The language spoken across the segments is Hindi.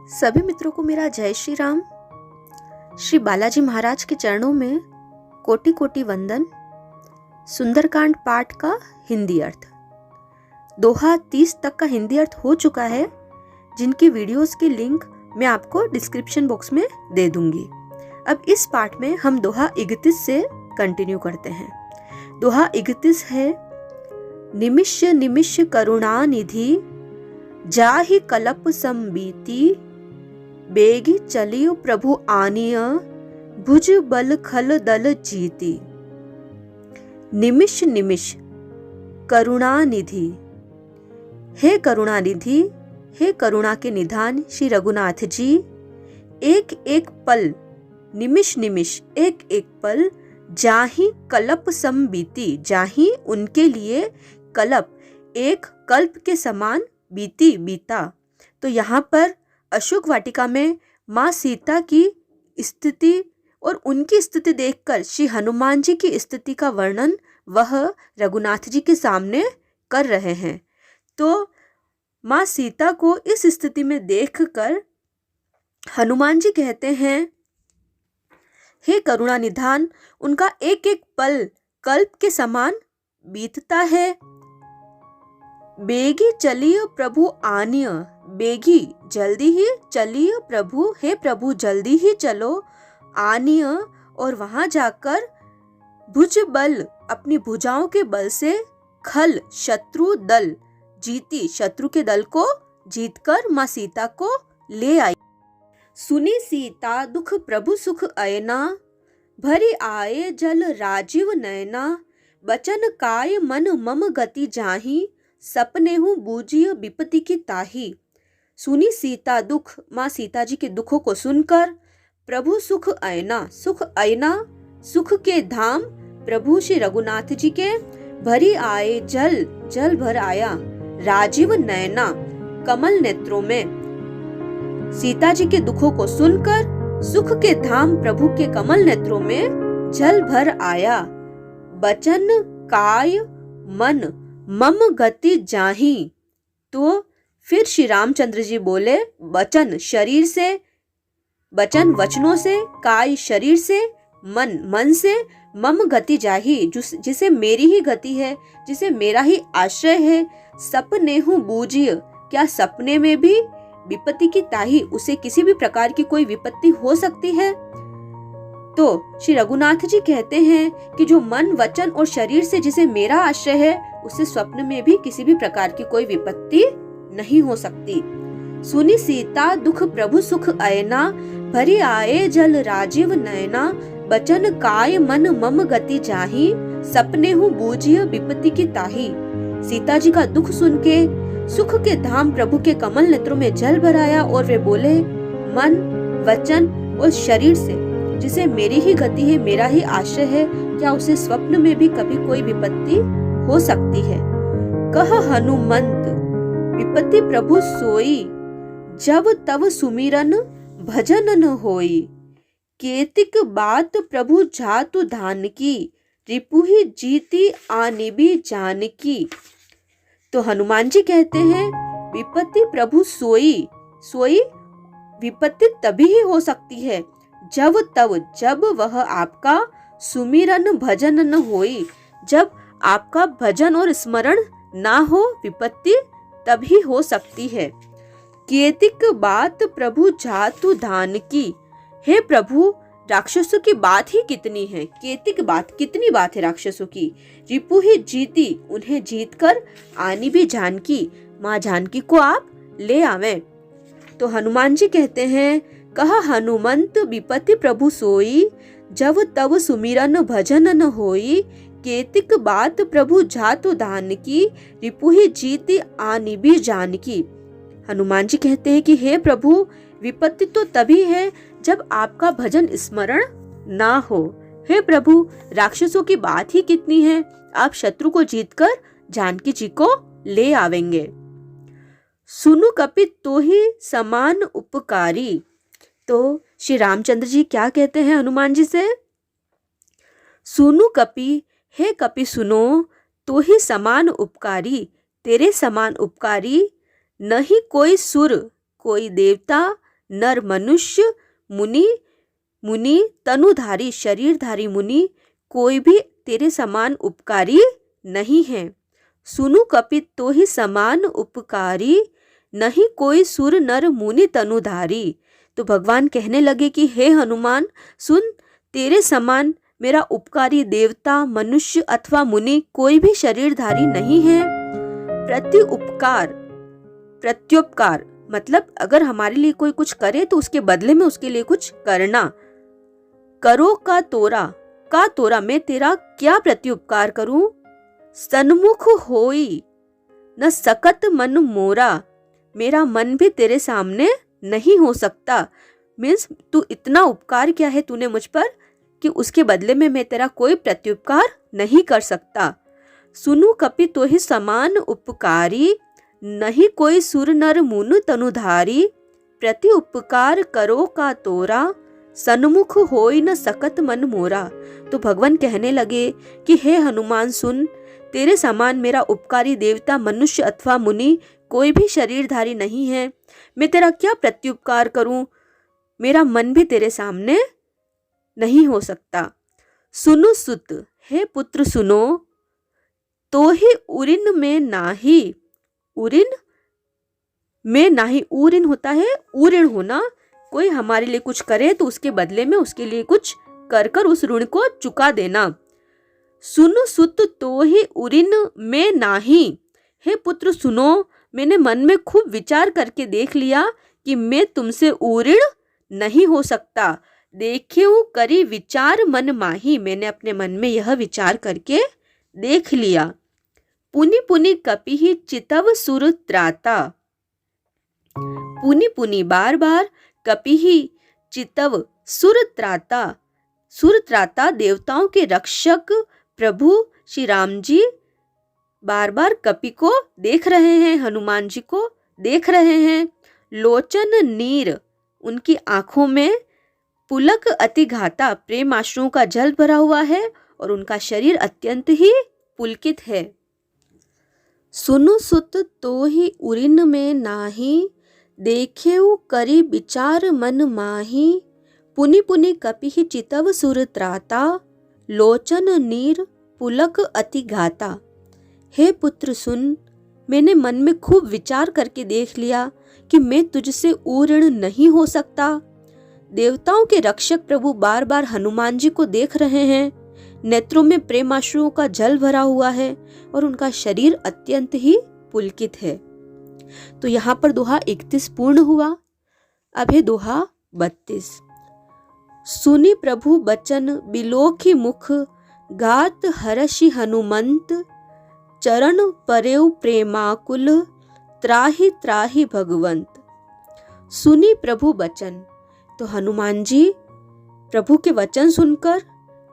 सभी मित्रों को मेरा जय श्री राम। श्री बालाजी महाराज के चरणों में कोटि कोटि वंदन। सुंदरकांड पाठ का हिंदी अर्थ। दोहा 30 तक का हिंदी अर्थ हो चुका है, जिनकी वीडियोस की लिंक मैं आपको डिस्क्रिप्शन बॉक्स में दे दूंगी। अब इस पाठ में हम दोहा 31 से कंटिन्यू करते हैं। दोहा 31 है, निमिष निमिष करुणा निधि, जाहि कलप संबीति, बेगी चलियो प्रभु आनिय, भुज बल खल दल जीती। निमिष निमिष करुणा निधि। हे करुणा निधि, हे करुणा के निधान श्री रघुनाथ जी, एक एक पल, निमिष निमिष एक एक पल, जाहि कल्प सम बीती, जाहि उनके लिए कल्प एक कल्प के समान बीती बीता। तो यहाँ पर अशोक वाटिका में माँ सीता की स्थिति और उनकी स्थिति देखकर श्री हनुमान जी की स्थिति का वर्णन वह रघुनाथ जी के सामने कर रहे हैं। तो माँ सीता को इस स्थिति में देखकर हनुमान जी कहते हैं, हे करुणा निधान, उनका एक एक पल कल्प के समान बीतता है। बेगी चलिए प्रभु आनिय, बेगी जल्दी ही चलिए प्रभु, हे प्रभु जल्दी ही चलो, आनिय और वहां जाकर, भुज बल अपनी भुजाओं के बल से, खल शत्रु दल जीती, शत्रु के दल को जीतकर माँ सीता को ले आई। सुनी सीता दुख प्रभु सुख अयना, भरी आए जल राजीव नयना, बचन काय मन मम गति जाहि, सपने हूँ बूझिय विपत्ति की ताही। सुनी सीता दुख, माँ सीता जी के दुखों को सुनकर, प्रभु सुख अयना, सुख अयना सुख के धाम प्रभु श्री रघुनाथ जी के, भरी आए जल, जल भर आया, राजीव नयना कमल नेत्रों में। सीता जी के दुखों को सुनकर सुख के धाम प्रभु के कमल नेत्रों में जल भर आया। बचन काय मन मम गति जाहि। तो फिर श्री रामचंद्र जी बोले, बचन शरीर से, बचन वचनों से, काय शरीर से, मन मन से, मम गति जाहि जिसे मेरी ही गति है, जिसे मेरा ही आश्रय है। सपने हूँ बूझिय, क्या सपने में भी विपत्ति की ताही, उसे किसी भी प्रकार की कोई विपत्ति हो सकती है। तो श्री रघुनाथ जी कहते हैं कि जो मन वचन और शरीर से जिसे मेरा आश्रय है, उसे स्वप्न में भी किसी भी प्रकार की कोई विपत्ति नहीं हो सकती। सुनी सीता दुख प्रभु सुख अयना, भरी आए जल राजीव नयना, बचन काय मन मम गति जाहि, सपने हूँ बूझिय विपत्ति की ताही। सीता जी का दुख सुन के सुख के धाम प्रभु के कमल नेत्रों में जल भराया और वे बोले, मन वचन और शरीर से जिसे मेरी ही गति है, मेरा ही आश्रय है, क्या उसे स्वप्न में भी कभी कोई विपत्ति हो सकती है। कह हनुमंत विपत्ति प्रभु सोई, जब तब सुमिरन भजन न होई, केतिक बात प्रभु जातु धान की, रिपुहि जीती आनिबी जान की। तो हनुमान जी कहते हैं, विपत्ति प्रभु सोई, सोई विपत्ति तभी ही हो सकती है जब तब, जब वह आपका सुमिरन भजन न होई, जब आपका भजन और स्मरण ना हो, विपत्ति तभी हो सकती है। केतिक बात प्रभु जातु धान की, हे प्रभु राक्षसों की बात ही कितनी है, केतिक बात कितनी बात है राक्षसों की। रिपु ही जीती, उन्हें जीतकर, आनी भी जानकी, माँ जानकी को आप ले आवें। तो हनुमान जी कहते हैं, कहा हनुमंत विपत्ति प्रभु सोई, जब तब सुमिरन भजन न होई, केतिक बात प्रभु जातु धान की, रिपुहि जीती आनी भी जानकी। हनुमान जी कहते हैं कि हे प्रभु, विपत्ति तो तभी है जब आपका भजन स्मरण ना हो। हे प्रभु राक्षसों की बात ही कितनी है, आप शत्रु को जीतकर जानकी जी को ले आवेंगे। सुनु कपित तो ही समान उपकारी। तो श्री रामचंद्र जी क्या कहते हैं हनुमान जी से, सुनु कपि, हे कपि सुनो, तो ही समान उपकारी, तेरे समान उपकारी नहीं कोई सुर, कोई देवता नर मनुष्य मुनि मुनि तनुधारी शरीरधारी मुनि कोई भी तेरे समान उपकारी नहीं है। सुनु कपित तो ही समान उपकारी, नहीं कोई सुर नर मुनि तनुधारी। तो भगवान कहने लगे कि हे हनुमान सुन, तेरे समान मेरा उपकारी देवता मनुष्य अथवा मुनि कोई भी शरीरधारी नहीं है। प्रत्युपकार मतलब अगर हमारे लिए कोई कुछ करे तो उसके बदले में उसके लिए कुछ करना। करो का तोरा मैं तेरा क्या प्रत्युपकार करूं। सन्मुख होई न सकत मन मोरा, मेरा मन भी तेरे सामने नहीं हो सकता। मीन्स तू इतना उपकार किया है तूने मुझ पर कि उसके बदले में मैं तेरा कोई प्रत्युपकार नहीं कर सकता। सुनु कपि तो ही समान उपकारी, नहीं कोई सुर नर मुनु तनुधारी। प्रति उपकार करो का तोरा, सन्मुख होई न सकत मन मोरा। तो भगवान कहने लगे कि हे हनुमान सुन, तेरे समान मेरा उपकारी देवता मनुष्य अथवा मुनि कोई भी शरीरधारी नहीं है। मैं तेरा क्या प्रत्युपकार करूं, मेरा मन भी तेरे सामने नहीं हो सकता। सुनु सुत, हे पुत्र सुनो, तो ही उरिन में नाही। उरिन में नाही, उरिन होता है उऋण होना। कोई हमारे लिए कुछ करे तो उसके बदले में उसके लिए कुछ कर कर उस ऋण को चुका देना। सुनु सुत तो ही उरिन में नाही। हे पुत्र सुनो, मैंने मन में खूब विचार करके देख लिया कि मैं तुमसे उऋण नहीं हो सकता। देख्यू करी विचार मन माही, मैंने अपने मन में यह विचार करके देख लिया। पुनि पुनि कपिहि चितव सुर त्राता। पुनि पुनि बार बार कपिहि चितव सुर त्राता। सुर त्राता देवताओं के रक्षक प्रभु श्री राम जी बार बार कपि को देख रहे हैं, हनुमान जी को देख रहे हैं। लोचन नीर, उनकी आंखों में पुलक अति घाता, प्रेम आश्रुओं का जल भरा हुआ है और उनका शरीर अत्यंत ही पुलकित है। सुनु सुत तो ही उरिन में नाही, देखेउ करी विचार मन माही। पुनि पुनि कपिहि चितव सुर त्राता, लोचन नीर पुलक अति घाता। हे पुत्र सुन, मैंने मन में खूब विचार करके देख लिया कि मैं तुझसे उऋण नहीं हो सकता। देवताओं के रक्षक प्रभु बार बार हनुमान जी को देख रहे हैं। नेत्रों में प्रेमाश्रुओं का जल भरा हुआ है और उनका शरीर अत्यंत ही पुलकित है। तो यहाँ पर दोहा 31 पूर्ण हुआ। अब है दोहा 32। सुनि प्रभु बचन बिलोखी मुख, गात हर्षि हनुमंत। चरण परेउ प्रेमाकुल, त्राहि त्राहि भगवंत। सुनि प्रभु बचन, तो हनुमान जी प्रभु के वचन सुनकर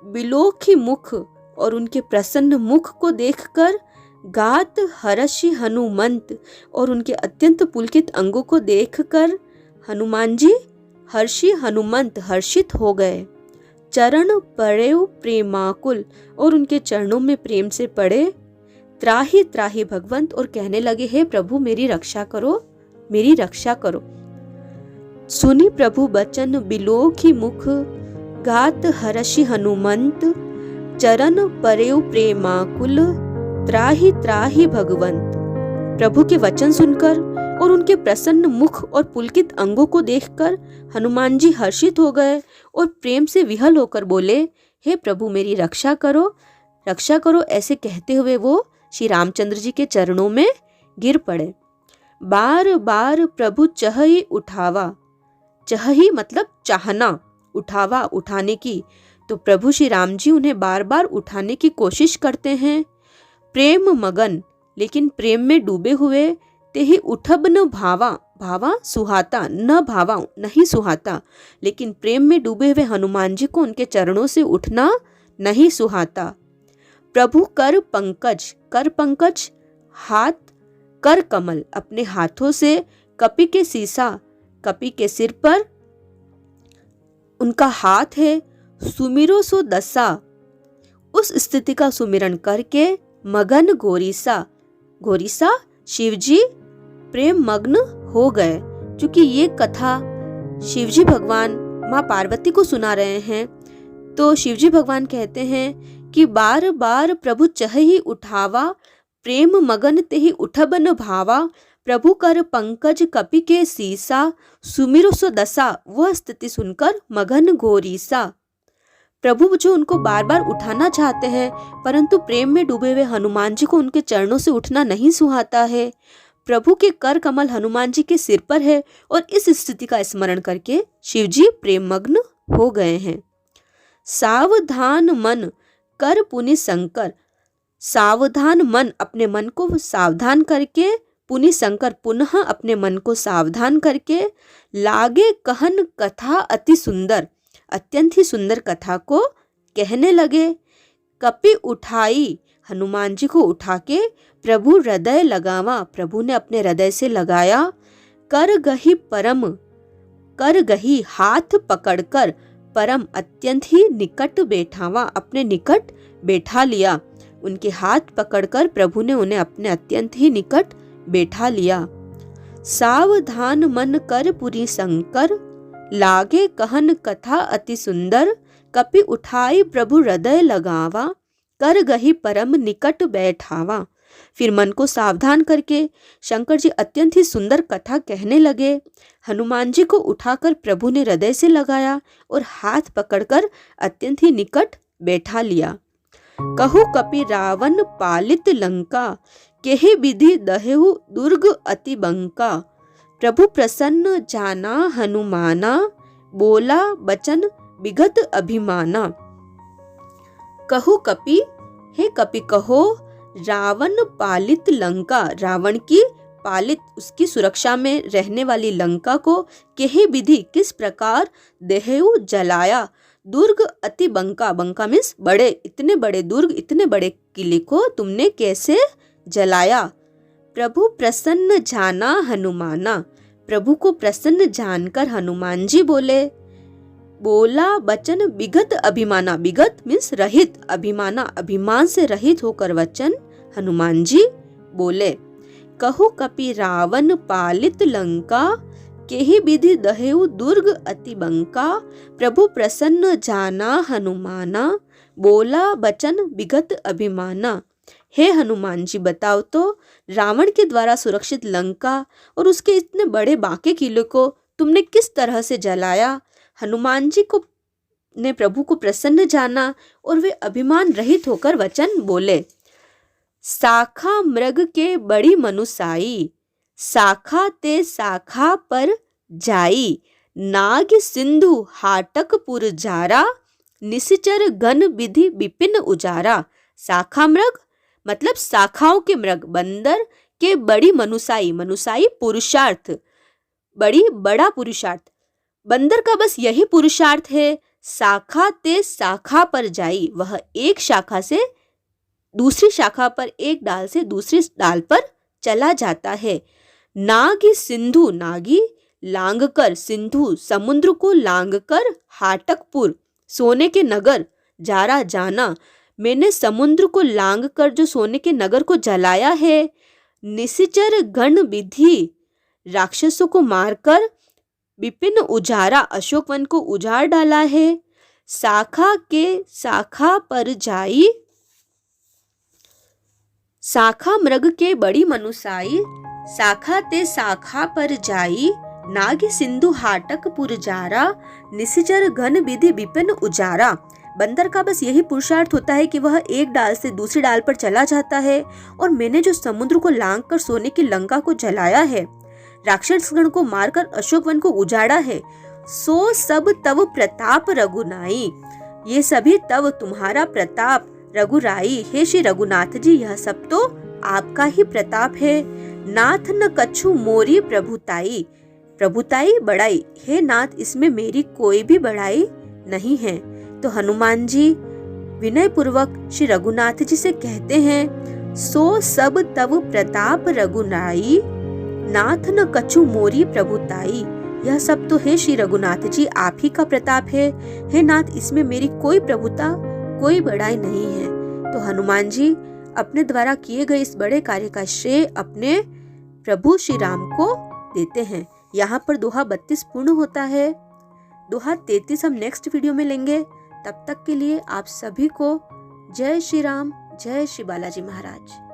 बिलोखी मुख और उनके प्रसन्न मुख को देखकर, गात हर्षि हनुमंत और उनके अत्यंत पुलकित अंगों को देखकर हनुमान जी हर्षि हनुमंत हर्षित हो गए। चरण पड़ेउ प्रेमाकुल और उनके चरणों में प्रेम से पड़े। त्राहि त्राहि भगवंत और कहने लगे हे प्रभु मेरी रक्षा करो, मेरी रक्षा करो। सुनि प्रभु बचन बिलोखी मुख, गात हर्षि हनुमंत। चरण परेउ प्रेमाकुल, त्राहि त्राहि भगवंत। प्रभु के वचन सुनकर और उनके प्रसन्न मुख और पुलकित अंगों को देखकर हनुमान जी हर्षित हो गए और प्रेम से विहल होकर बोले हे प्रभु मेरी रक्षा करो, रक्षा करो। ऐसे कहते हुए वो श्री रामचंद्र जी के चरणों में गिर पड़े। बार बार प्रभु चहई उठावा। चहई मतलब चाहना, उठावा उठाने की। तो प्रभु श्री राम जी उन्हें बार बार उठाने की कोशिश करते हैं। प्रेम मगन, लेकिन प्रेम में डूबे हुए। तेहि उठब न भावा, भावा सुहाता, न भावा नहीं सुहाता। लेकिन प्रेम में डूबे हुए हनुमान जी को उनके चरणों से उठना नहीं सुहाता। प्रभु कर पंकज, कर पंकज हाथ, कर कमल अपने हाथों से कपि के सीसा, कपि के सिर पर उनका हाथ है। सुमिरो सो दसा, उस स्थिति का सुमिरन करके मगन गोरीसा, गोरीसा शिवजी प्रेम मग्न हो गए। क्योंकि ये कथा शिवजी भगवान माँ पार्वती को सुना रहे हैं। तो शिवजी भगवान कहते हैं कि बार बार प्रभु चह ही उठावा, प्रेम मगन ते ही उठबन भावा, प्रभु कर पंकज कपि के सीसा, सुमिरु सो दशा वह स्थिति सुनकर मगन घोरीसा। प्रभु जो उनको बार बार उठाना चाहते हैं, परंतु प्रेम में डूबे हुए हनुमान जी को उनके चरणों से उठना नहीं सुहाता है। प्रभु के कर कमल हनुमान जी के सिर पर है और इस स्थिति का स्मरण करके शिव जी प्रेम मग्न हो गए हैं। सावधान मन कर पुनि शंकर, सावधान मन अपने मन को सावधान करके, पुनि शंकर पुनः अपने मन को सावधान करके, लागे कहन कथा अति सुंदर, अत्यंत ही सुंदर कथा को कहने लगे। कपि उठाई, हनुमान जी को उठा के प्रभु हृदय लगावा, प्रभु ने अपने हृदय से लगाया। कर गही परम, कर गही हाथ पकड़कर, परम अत्यंत ही निकट बैठावा, अपने निकट बैठा लिया। उनके हाथ पकड़कर प्रभु ने उन्हें अपने अत्यंत ही निकट बैठा लिया। सावधान मन कर पुरी शंकर, लागे कहन कथा अति सुंदर, कपि उठाई प्रभु हृदय लगावा, कर गही परम निकट बैठावा। फिर मन को सावधान करके शंकर जी अत्यंत ही सुंदर कथा कहने लगे। हनुमान जी को उठाकर प्रभु ने हृदय से लगाया और हाथ पकड़कर अत्यंत ही निकट बैठा लिया। कहु कपि रावण पालित लंका, केहि विधि दहेहु दुर्ग अति बंका, प्रभु प्रसन्न जाना हनुमाना, बोला बचन विगत अभिमाना। कहु कपि, हे कपि कहो, रावण पालित लंका, रावण की पालित उसकी सुरक्षा में रहने वाली लंका को केहि विधि किस प्रकार देहेउ जलाया, दुर्ग अति बंका, बंका मीन्स बड़े, इतने बड़े दुर्ग, इतने बड़े किले को तुमने कैसे जलाया। प्रभु प्रसन्न जाना हनुमाना, प्रभु को प्रसन्न जानकर हनुमान जी बोले। बोला वचन विगत अभिमाना, विगत मीन्स रहित, अभिमाना अभिमान से रहित होकर वचन हनुमान जी बोले। कहु कपि रावण पालित लंका, केहि विधि दहेउ दुर्ग अति बंका, प्रभु प्रसन्न जाना हनुमाना, बोला वचन विगत अभिमाना। हे हनुमान जी बताओ तो, रावण के द्वारा सुरक्षित लंका और उसके इतने बड़े बांके किले को तुमने किस तरह से जलाया। हनुमान जी को ने प्रभु को प्रसन्न जाना और वे अभिमान रहित होकर वचन बोले। शाखा मृग के बड़ी मनुसाई, शाखा ते शाखा पर जाई, नाग सिंधु हाटक पुर जारा, निश्चर घन विधि विपिन उजारा। शाखा मृग मतलब शाखाओं के मृग, बंदर के बड़ी मनुसाई, मनुसाई पुरुषार्थ, बड़ी बड़ा पुरुषार्थ, बंदर का बस यही पुरुषार्थ है। शाखा ते शाखा पर जाई, वह एक शाखा से दूसरी शाखा पर, एक डाल से दूसरी डाल पर चला जाता है। नागी सिंधु, नागी लांग कर, सिंधु समुद्र को लांग कर, हाटकपुर सोने के नगर, जारा जाना, मैंने समुद्र को लांग कर जो सोने के नगर को जलाया है। निश्चर गण विधि, राक्षसों को मारकर, विपिन उजारा, अशोक वन को उजाड़ डाला है। शाखा के शाखा पर जाई, शाखा मृग के बड़ी मनुसाई, शाखा ते शाखा पर जाई, नाग सिंधु हाटक पुर जारा, निश्चर घन विधि विपिन उजारा। बंदर का बस यही पुरुषार्थ होता है कि वह एक डाल से दूसरी डाल पर चला जाता है। और मैंने जो समुद्र को लांग कर सोने की लंका को जलाया है, राक्षसगण को मारकर अशोक वन को उजाड़ा है, सो सब तव प्रताप रघुनाई, ये सभी तव तुम्हारा प्रताप रघुराई। हे श्री रघुनाथ जी, यह सब तो आपका ही प्रताप है। नाथ न कछु मोरी प्रभुताई, प्रभुताई बड़ाई, हे नाथ इसमें मेरी कोई भी बड़ाई नहीं है। तो हनुमान जी विनय पूर्वक श्री रघुनाथ जी से कहते हैं, सो सब तव प्रताप रघुनाई, नाथ न कछु मोरी प्रभुताई। यह सब तो है श्री रघुनाथ जी आप ही का प्रताप है। हे नाथ इसमें मेरी कोई प्रभुता, कोई बड़ाई नहीं है। तो हनुमान जी अपने द्वारा किए गए इस बड़े कार्य का श्रेय अपने प्रभु श्री राम को देते हैं। यहाँ पर दोहा 32 पूर्ण होता है। दोहा 33 हम नेक्स्ट वीडियो में लेंगे। तब तक के लिए आप सभी को जय श्री राम, जय श्री बालाजी महाराज।